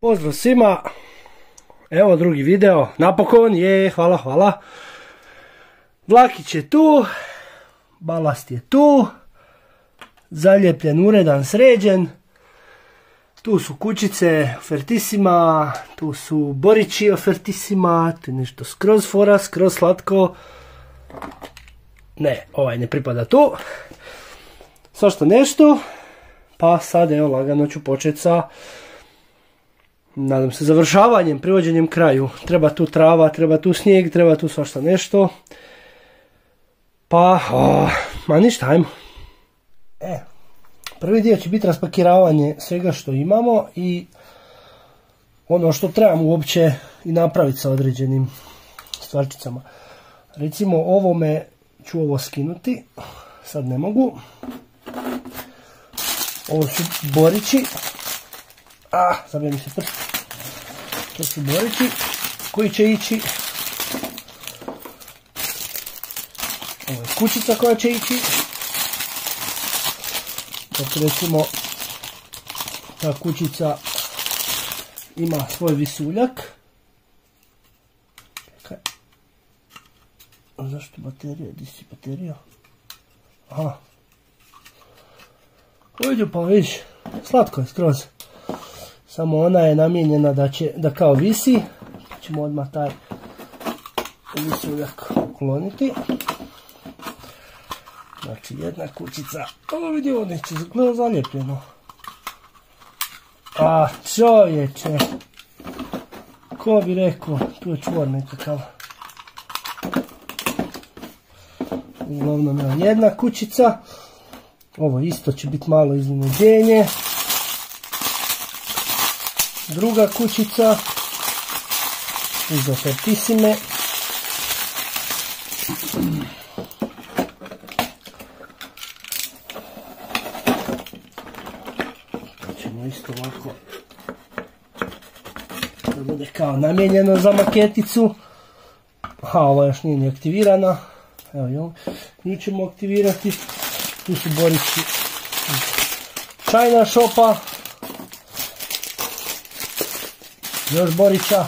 Pozdrav svima, evo drugi video, napokon je, hvala. Vlakić je tu, balast je tu, zaljepljen, uredan, sređen. Tu su kućice Fertisima, tu su borići Fertisima, tu je nešto skroz fora, skroz slatko. Ne, ovaj ne pripada tu. Svašta nešto, pa sad evo lagano ću početi sa, nadam se, završavanjem, privođenjem kraju. Treba tu trava, treba tu snijeg, treba tu svašta nešto. Pa, ma ništa, ajmo. Prvi dio će biti raspakiravanje svega što imamo i ono što trebamo uopće i napraviti sa određenim stvarčicama. Recimo ovome ću ovo skinuti, sad ne mogu. Ovo su borići. Zabija mi se prst. To su borići koji će ići. Ovo je kućica koja će ići. Dakle, recimo, ta kućica ima svoj visuljak. Zašto baterija? Gdje si baterija? Aha. Uđu pa vidiš, slatko je skroz. Samo ona je namijenjena da kao visi. Pa ćemo odmah taj visuljak ukloniti. Znači jedna kućica. Ovo vidi, ovo neće gleda zaljepljeno. Čovječe. Ko bi rekao, tu je čvor nekakav. Uglavnom je jedna kućica. Ovo isto će biti malo iznenađenje. Druga kućica. Iza Fertisime. Ćemo isto ovako da bude kao namijenjeno za maketicu. Ova još nije ni aktivirana. Evo, nju ćemo aktivirati. Tu su borići čajna šopa. Još borića.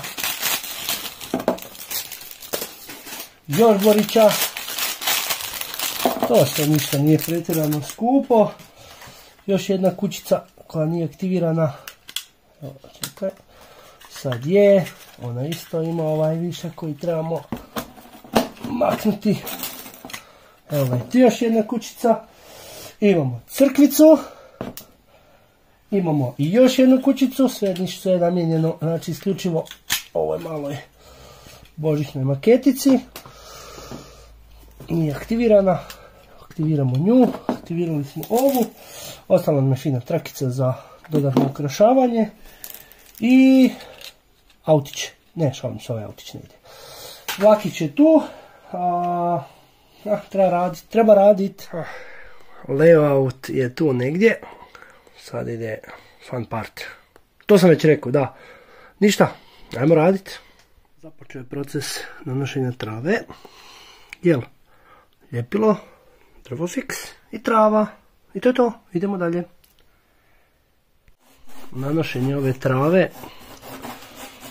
Još borića. To sve ništa nije pretjerano skupo. Još jedna kućica koja nije aktivirana. Evo, čekaj. Sad je. Ona isto ima ovaj višak koji trebamo maknuti. Evo je tu još jedna kućica. Imamo crkvicu. Imamo i još jednu kućicu. Sve je namijenjeno, znači isključivo ovoj maloj božićnoj maketici. Nije aktivirana. Aktiviramo nju. Aktivirali smo ovu. Ostala nam je fina trakica za dodatno ukrašavanje. I autić. Ne, šalim se, ovaj autić ne ide. Vlakić je tu. Treba raditi. Layout je tu negdje. Sad ide fun part. To sam već rekao, da. Ništa, ajmo raditi. Započeo je proces nanošenja trave. Jel? Ljepilo, drvofix i trava. I to je to, idemo dalje. Nanošenje ove trave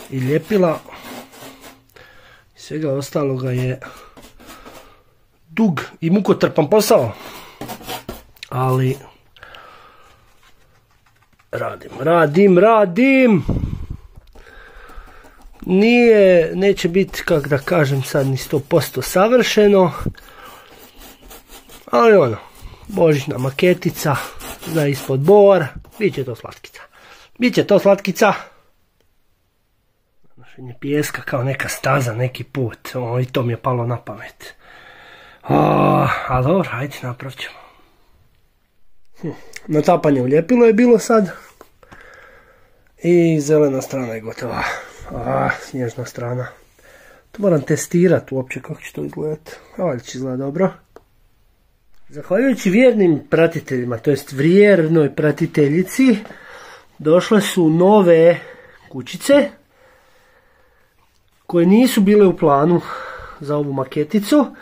i ljepila i svega ostaloga je dug i mukotrpan posao. Ali radim. Neće biti, kak da kažem sad, ni 100% savršeno. Ali ono, božićna maketica za ispod bor, bit će to slatkica. Nanošenje pijeska kao neka staza, neki put, i to mi je palo na pamet. Ali dobro, ajde, napravit ćemo. Natapanje u ljepilo je bilo sad. I zelena strana je gotova. Snježna strana. To moram testirati uopće kako će to izgledati. Valjda će izgledati dobro. Zahvaljujući vjernim pratiteljima, to jest vjernoj pratiteljici, došle su nove kućice koje nisu bile u planu za ovu maketicu.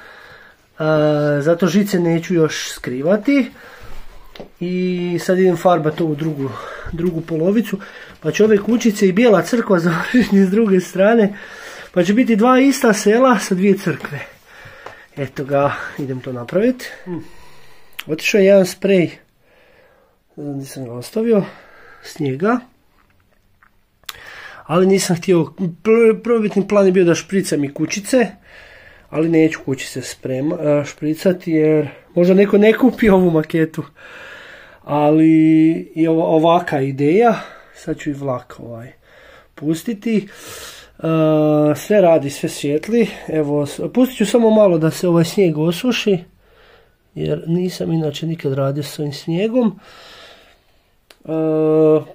Zato žice neću još skrivati. I sad idem farbati ovu drugu polovicu. Pa će ove kućice i Bijela crkva završiti s druge strane. Pa će biti dva ista sela sa dvije crkve. Eto ga, idem to napraviti. Otišao je jedan sprej. Nisam ga ostavio. Snijega. Ali nisam htio, prvobitni plan je bio da špricam i kućice, ali neću kućice špricati jer možda neko ne kupi ovu maketu. Ali je ovaka ideja, sad ću i vlak pustiti. Sve radi, sve svijetli. Evo, pustit ću samo malo da se ovaj snijeg osuši, jer nisam inače nikad radio s ovim snijegom.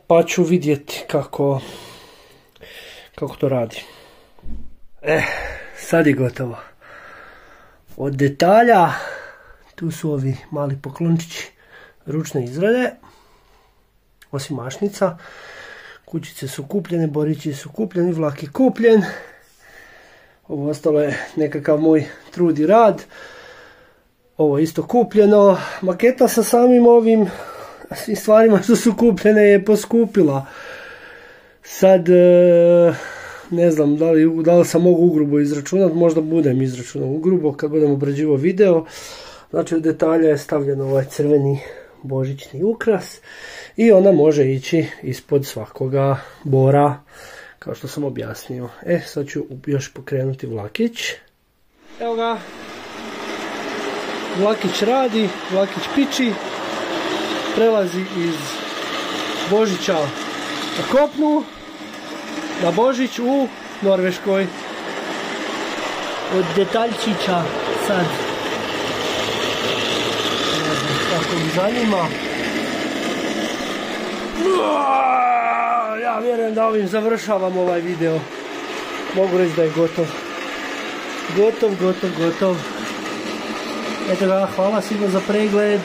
Pa ću vidjeti kako to radi. Sad je gotovo. Od detalja, tu su ovi mali poklončići ručne izrade, osim mašnica. Kućice su kupljene, borići su kupljeni, vlak je kupljen. Ovo ostalo je nekakav moj trud i rad. Ovo je isto kupljeno. Maketa sa samim ovim svim stvarima što su kupljene je poskupila. Sad ne znam da li sam mogu ugrubo izračunati, možda budem izračunao ugrubo kad budem obrađivao video. Znači u detalja je stavljen ovaj crveni božićni ukras i ona može ići ispod svakoga bora, kao što sam objasnio. Sad ću još pokrenuti vlakić. Evo ga, vlakić radi, vlakić piči, prelazi iz Božića na kopnu, na Božić u Norveškoj. Od detaljčića sad. Ne znam kako mi zanima. Ja vjerujem da ovim završavam ovaj video. Mogu reći da je gotov. Gotov. Eto ga, hvala svima za pregled.